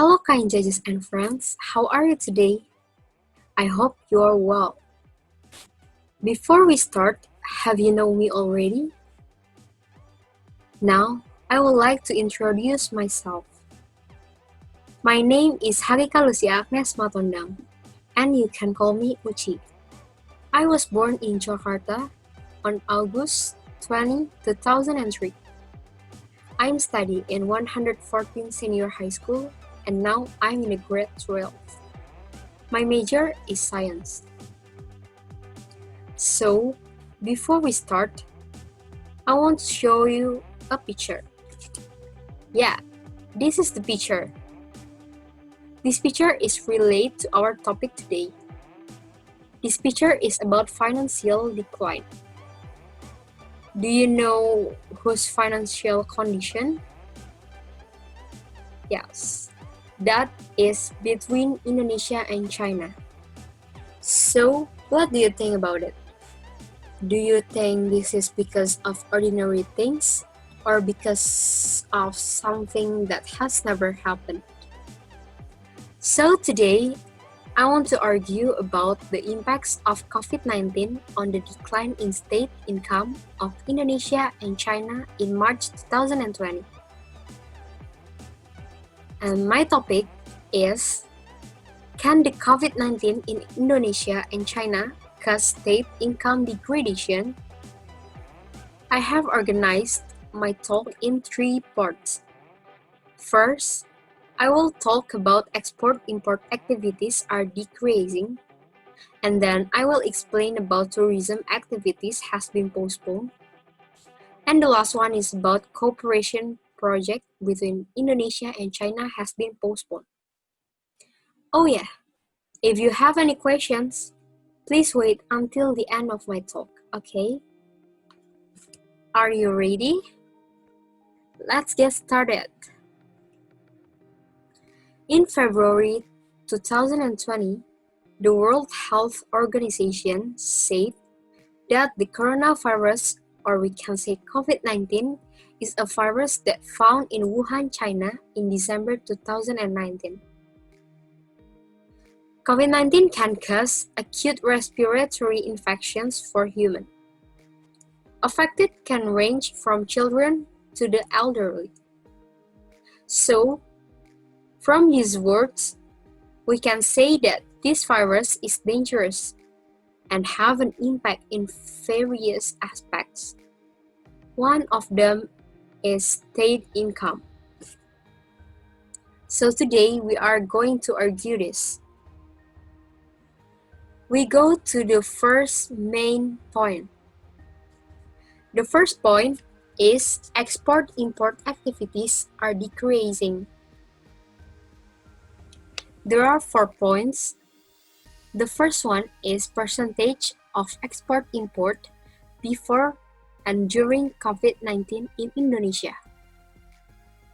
Hello, kind judges and friends. How are you today? I hope you are well. Before we start, have you known me already? Now, I would like to introduce myself. My name is Harika Lucia Agnes Matondang, and you can call me Uci. I was born in Jakarta on August 20, 2003. I'm studying in 114 Senior High School, and now I'm in grade 12. My major is science. So, before we start, I want to show you a picture. Yeah, this is the picture. This picture is related to our topic today. This picture is about financial decline. Do you know whose financial condition? Yes, that is between Indonesia and China. So, what do you think about it? Do you think this is because of ordinary things or because of something that has never happened? So today, I want to argue about the impacts of COVID-19 on the decline in state income of Indonesia and China in March 2020. And my topic is, can the COVID-19 in Indonesia and China cause state income degradation? I have organized my talk in 3 parts. First, I will talk about export-import activities are decreasing, and then I will explain about tourism activities has been postponed. And the last one is about cooperation project between Indonesia and China has been postponed. Oh yeah, if you have any questions, please wait until the end of my talk, okay? Are you ready? Let's get started. In February 2020, the World Health Organization said that the coronavirus, or we can say COVID-19, is a virus that found in Wuhan, China in December 2019. COVID-19 can cause acute respiratory infections for humans. Affected can range from children to the elderly. So, from these words, we can say that this virus is dangerous and have an impact in various aspects. One of them is state income. So today we are going to argue this. We go to the first main point. The first point is export-import activities are decreasing. There are 4 points. The first one is percentage of export-import before and during COVID-19 in Indonesia.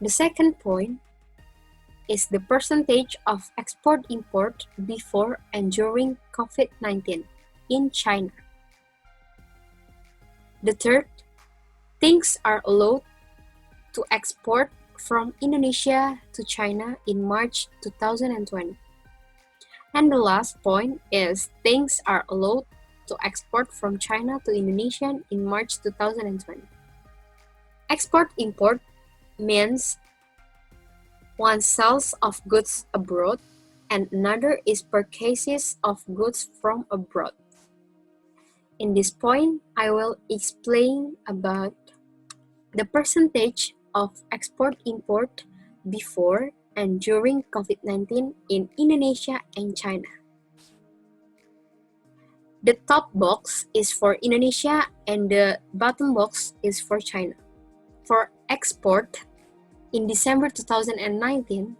The second point is the percentage of export-import before and during COVID-19 in China. The third, things are allowed to export from Indonesia to China in March 2020. And the last point is things are allowed to export from China to Indonesia in March 2020. Export-import means one sells of goods abroad and another is purchases of goods from abroad. In this point, I will explain about the percentage of export-import before and during COVID-19 in Indonesia and China. The top box is for Indonesia and the bottom box is for China. For export, in December 2019,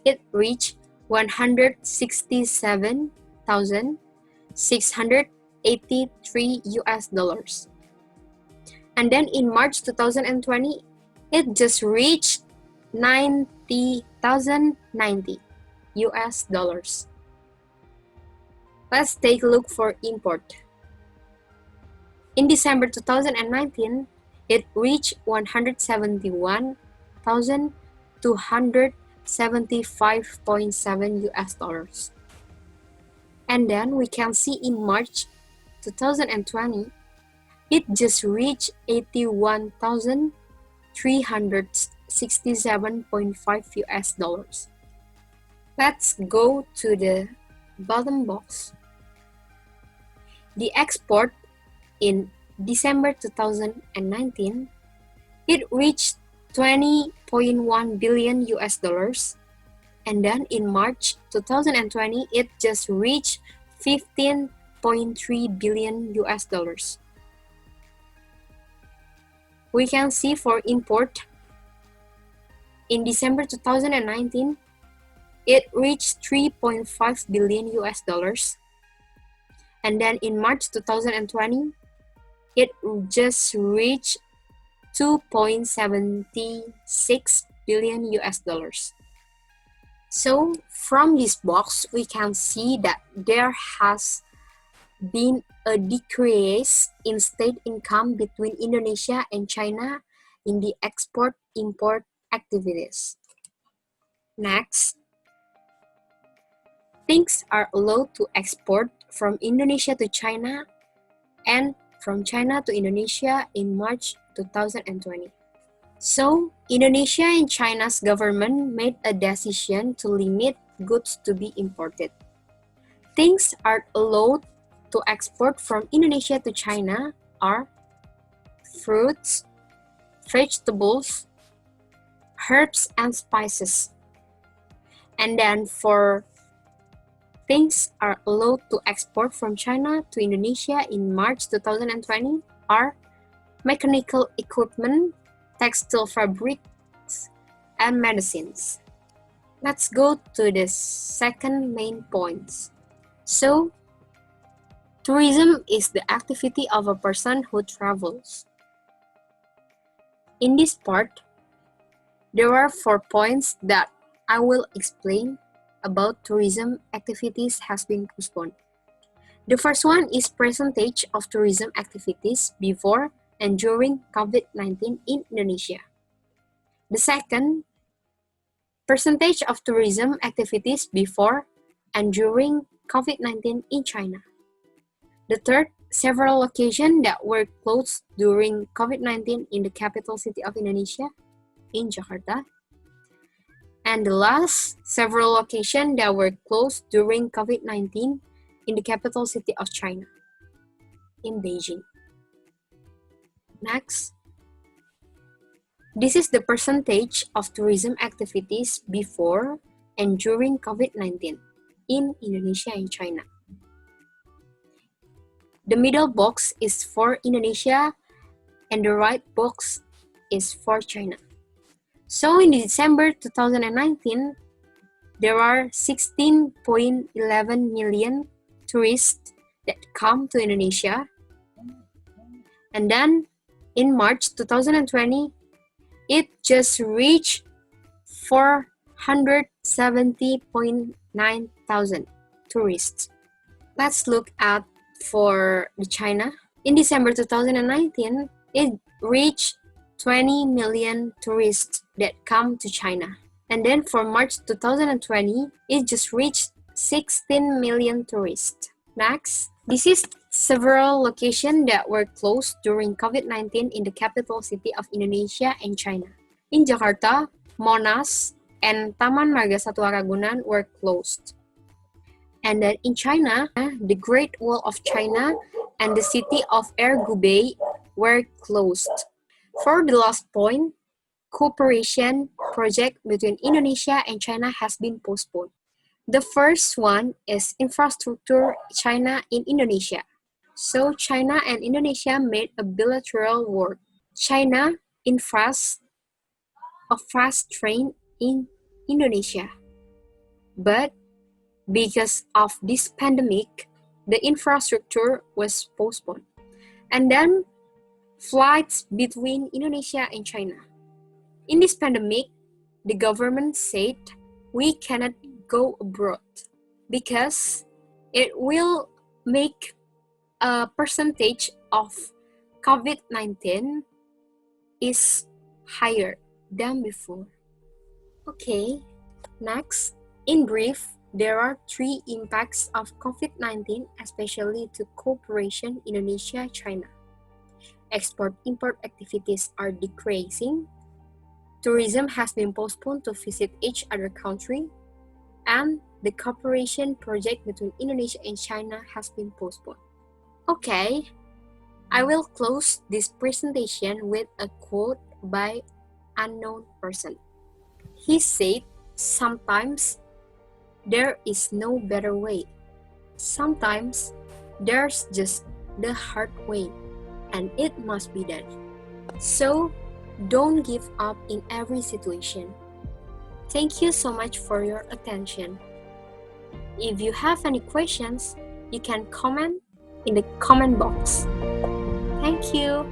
it reached $167,683. And then in March 2020, it just reached $90,090. Let's take a look for import. In December 2019, it reached $171,200 $75.7 US. And then we can see in March 2020, it just reached $81,367.5 US. Let's go to the bottom box. The export in December 2019, it reached $20.1 billion US. And then in March 2020, it just reached $15.3 billion US. We can see for import, in December 2019, it reached $3.5 billion US. And then in March 2020, it just reached $2.76 billion US. So from this box, we can see that there has been a decrease in state income between Indonesia and China in the export-import activities. Next, things are allowed to export from Indonesia to China and from China to Indonesia in March 2020. So, Indonesia and China's government made a decision to limit goods to be imported. Things are allowed to export from Indonesia to China are fruits, vegetables, herbs and spices. And then for things are allowed to export from China to Indonesia in March 2020 are mechanical equipment, textile fabrics, and medicines. Let's go to the second main point. So, tourism is the activity of a person who travels. In this part, there are 4 points that I will explain about tourism activities has been postponed. The first one is percentage of tourism activities before and during COVID-19 in Indonesia. The second, percentage of tourism activities before and during COVID-19 in China. The third, several locations that were closed during COVID-19 in the capital city of Indonesia, in Jakarta. And the last, several locations that were closed during COVID-19 in the capital city of China, in Beijing. Next, this is the percentage of tourism activities before and during COVID-19 in Indonesia and China. The middle box is for Indonesia and the right box is for China. So in December 2019, there are 16.11 million tourists that come to Indonesia. And then in March 2020, it just reached 470.9 thousand tourists. Let's look at for the China. In December 2019, it reached 20 million tourists that come to China. And then for March 2020, it just reached 16 million tourists. Next, this is several locations that were closed during COVID-19 in the capital city of Indonesia and China. In Jakarta, Monas and Taman Marga Satwa Ragunan were closed. And then in China, the Great Wall of China and the city of Ergubei were closed. For the last point, cooperation project between Indonesia and China has been postponed. The first one is infrastructure China in Indonesia. So China and Indonesia made a bilateral work. China infrastructure a fast train in Indonesia. But because of this pandemic, the infrastructure was postponed. And then flights between Indonesia and China. In this pandemic, the government said we cannot go abroad because it will make a percentage of COVID-19 is higher than before. Okay, Next, in brief, there are three impacts of COVID-19, especially to cooperation Indonesia-China. Export-import activities are decreasing, tourism has been postponed to visit each other country, and the cooperation project between Indonesia and China has been postponed. Okay, I will close this presentation with a quote by unknown person. He said, "Sometimes there is no better way. Sometimes there's just the hard way, and it must be done." So, don't give up in every situation. Thank you so much for your attention. If you have any questions, you can comment in the comment box. Thank you.